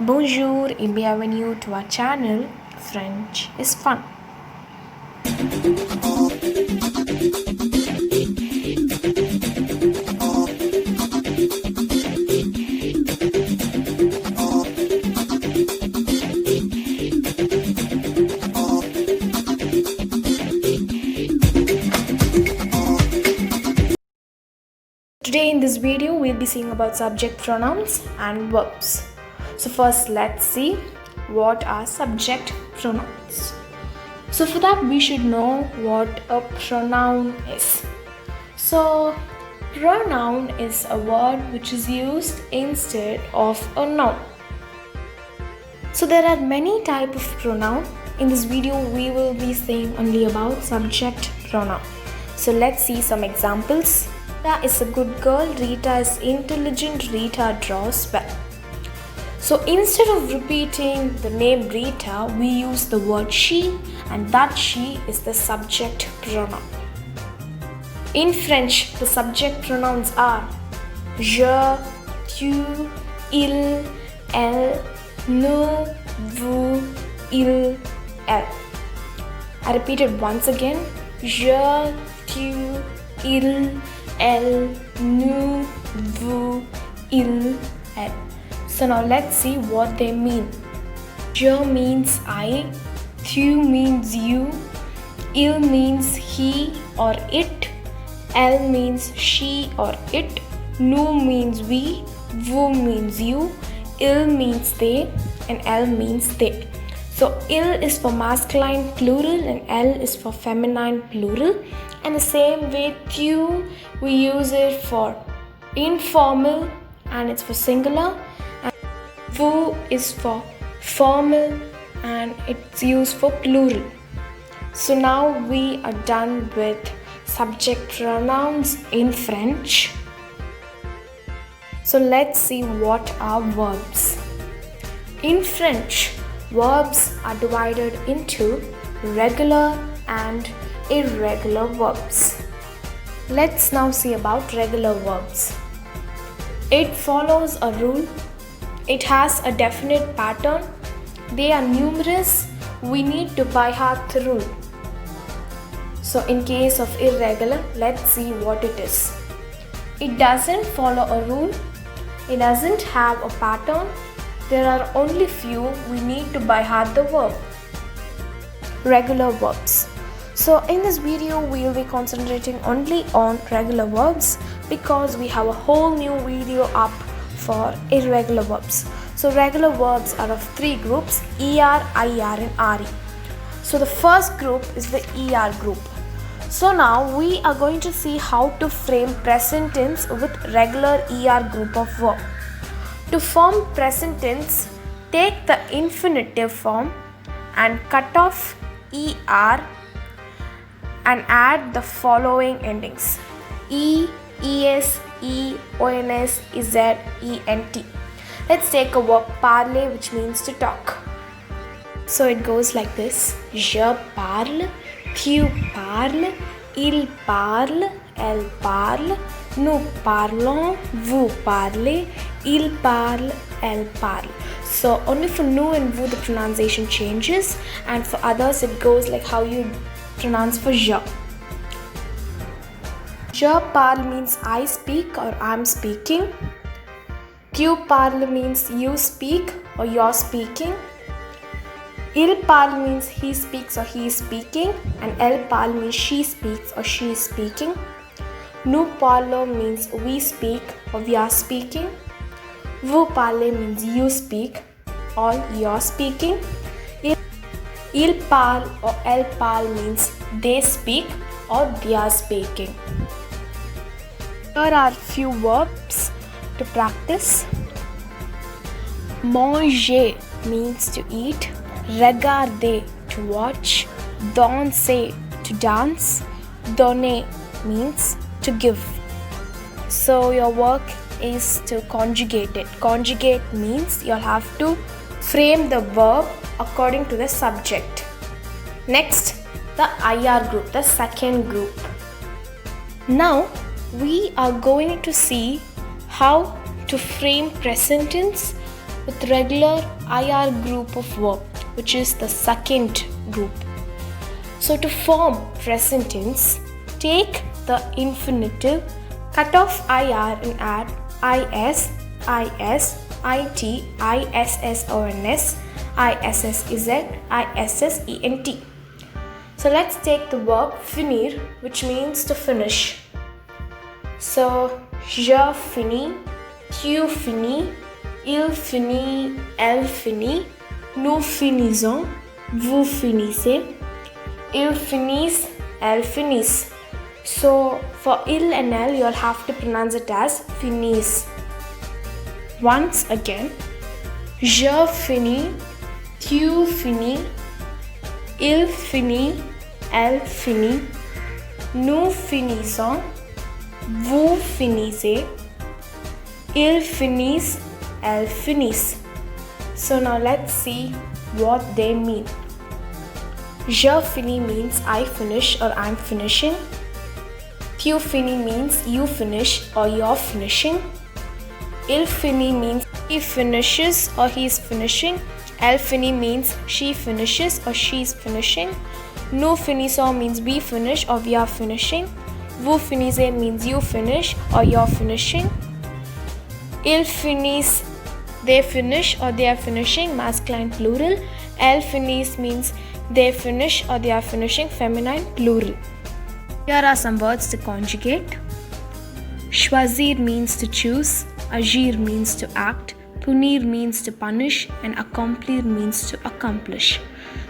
Bonjour et bienvenue to our channel French is Fun. Today in this video we'll be seeing about subject pronouns and verbs. So first let's see what are subject pronouns. So for that we should know what a pronoun is. So pronoun is a word which is used instead of a noun. So there are many types of pronoun. In this video we will be saying only about subject pronoun. So let's see some examples. Rita is a good girl, Rita is intelligent, Rita draws well. So instead of repeating the name Rita, we use the word she, and that she is the subject pronoun. In French, the subject pronouns are je, tu, il, elle, nous, vous, il, elle. I repeat it once again. Je, tu, il, elle, nous, vous, il, elle. So now let's see what they mean. Je means I, tu means you, il means he or it, elle means she or it, nous means we, vous means you, il means they, and elle means they. So il is for masculine plural and elle is for feminine plural. And the same way tu, we use it for informal and it's for singular. Vous is for formal and it's used for plural. So now we are done with subject pronouns in French. So let's see what are verbs. In French, verbs are divided into regular and irregular verbs. Let's now see about regular verbs. It follows a rule. It has a definite pattern. They are numerous. We need to by heart the rule. So in case of irregular, let's see what it is. It doesn't follow a rule. It doesn't have a pattern. There are only few. We need to by heart the verb. Regular verbs. So in this video, we will be concentrating only on regular verbs because we have a whole new video up for irregular verbs. So regular verbs are of three groups: ER, IR and RE. So the first group is the ER group. So now we are going to see how to frame present tense with regular ER group of verb. To form present tense, take the infinitive form and cut off ER and add the following endings: E, ES, E, ONS, EZ, ENT. Let's take a verb parler, which means to talk. So it goes like this: Je parle, tu parles, il parle, elle parle, nous parlons, vous parlez, il parle, elle parle. So only for nous and vous the pronunciation changes, and for others it goes like how you pronounce for je. Je parle means I speak or I'm speaking. Tu parles means you speak or you're speaking. Il parle means he speaks or he is speaking. And elle parle means she speaks or she is speaking. Nous parlons means we speak or we are speaking. Vous parlez means you speak or you're speaking. Il parle or elle parle means they speak or they are speaking. Here are few verbs to practice. Manger means to eat, regarder to watch, danser to dance, donner means to give. So your work is to conjugate it. Conjugate means you'll have to frame the verb according to the subject. Next, the IR group, the second group. Now we are going to see how to frame present tense with regular IR group of verb, which is the second group. So to form present tense, take the infinitive, cut off IR and add IS, IS, IT, ISSONS, ISSEZ, ISSENT. So let's take the verb finir, which means to finish. So je finis, tu finis, il finit, elle finit, nous finissons, vous finissez, ils finissent, elles finissent. So for il and elle, you'll have to pronounce it as finis. Once again, je finis, tu finis, il finit, elle finit, nous finissons, vous finissez, ils finissent, elles finissent. So now let's see what they mean. Je finis means I finish or I'm finishing. Tu finis means you finish or you're finishing. Il finit means he finishes or he's finishing. Elle finit means she finishes or she's finishing. Nous finissons means we finish or we are finishing. Vous finissez means you finish or you're finishing. Ils finissent, they finish or they are finishing, masculine plural. Elles finissent means they finish or they are finishing, feminine plural. Here are some words to conjugate. Choisir means to choose, agir means to act, punir means to punish, and accomplir means to accomplish.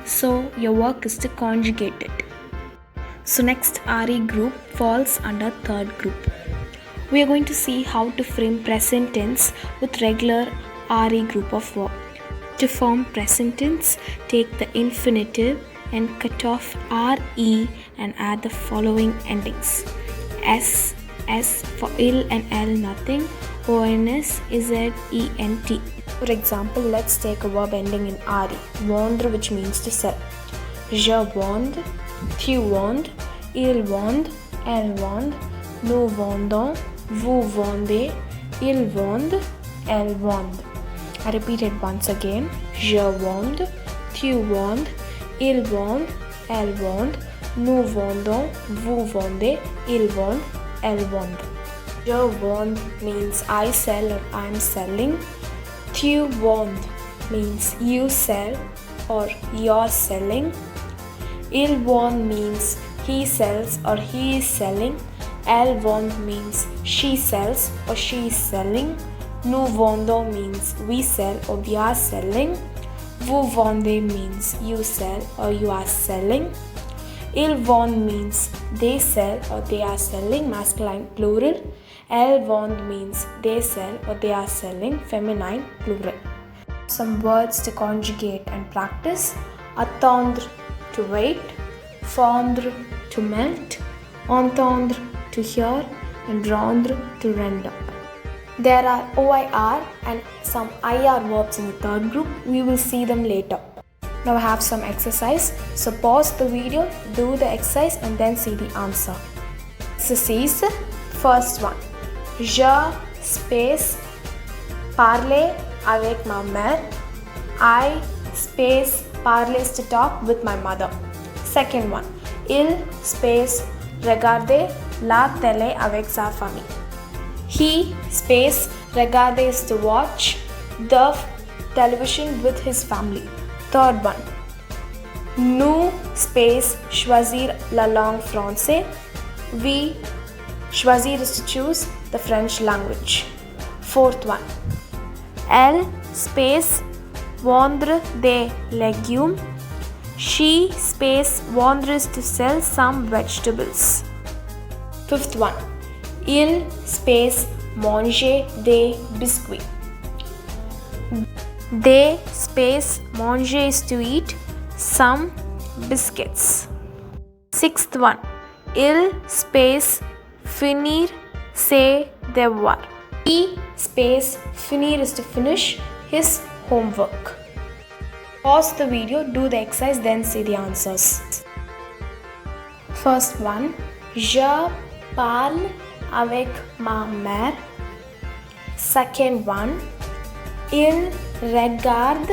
So your work is to conjugate it. So next, RE group falls under third group. We are going to see how to frame present tense with regular RE group of verb. To form present tense, take the infinitive and cut off RE and add the following endings. S for il and L nothing, ONS, ZENT. For example, let's take a verb ending in RE. Vendre, which means to sell. Je vende, tu vendes, il vend, elle vend, nous vendons, vous vendez, ils vendent, elles vendent. I repeat it once again. Je vende, tu vendes, il vend, elle vend, nous vendons, vous vendez, ils vendent, elles vendent. Je vends means I sell or I'm selling. Tu vends means you sell or you're selling. Il vend means he sells or he is selling. Elle vend means she sells or she is selling. Nous vendons means we sell or we are selling. Vous vendez means you sell or you are selling. Ils vendent means they sell or they are selling, masculine plural. Elles vendent means they sell or they are selling, feminine plural. Some words to conjugate and practice. Attendre, to wait. Fondre, to melt. Entendre, to hear. And rendre, to render. There are OIR and some IR verbs in the third group. We will see them later. Now I have some exercise. So pause the video, do the exercise and then see the answer. Exercise, first one. Je space parler avec ma mère. I space parler to talk with my mother. Second one. Il space regarder la télé avec sa famille. He space regarder is to watch the television with his family. Third one. Nous space choisir la langue française. We choisir is to choose the French language. Fourth one. Elle space vendre des légumes. She space vendre is to sell some vegetables. Fifth one. Il space manger des biscuits. They space manger is to eat some biscuits. Sixth one. Il space finir ses devoirs. He space finir is to finish his homework. Pause the video, do the exercise, then see the answers. First one. Je parle avec ma mère. Second one. Il regarde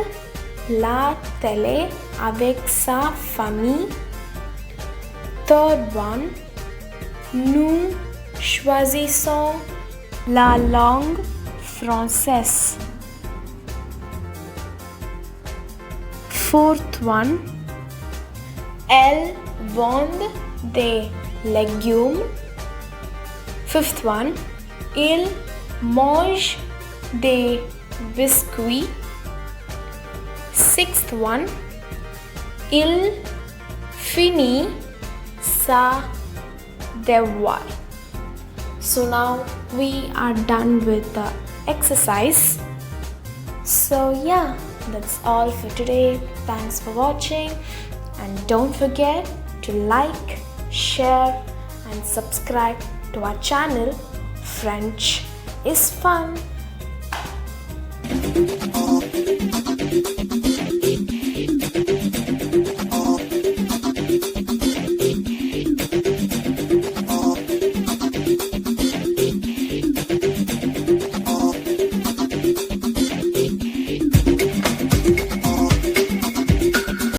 la télé avec sa famille. Third one, nous choisissons la langue française. Fourth one, elles vendent des légumes. Fifth one, il mange des biscuits. Sixth one, il finit sa devoir. So now we are done with the exercise. So yeah, that's all for today. Thanks for watching, and don't forget to like, share and subscribe to our channel. French is fun.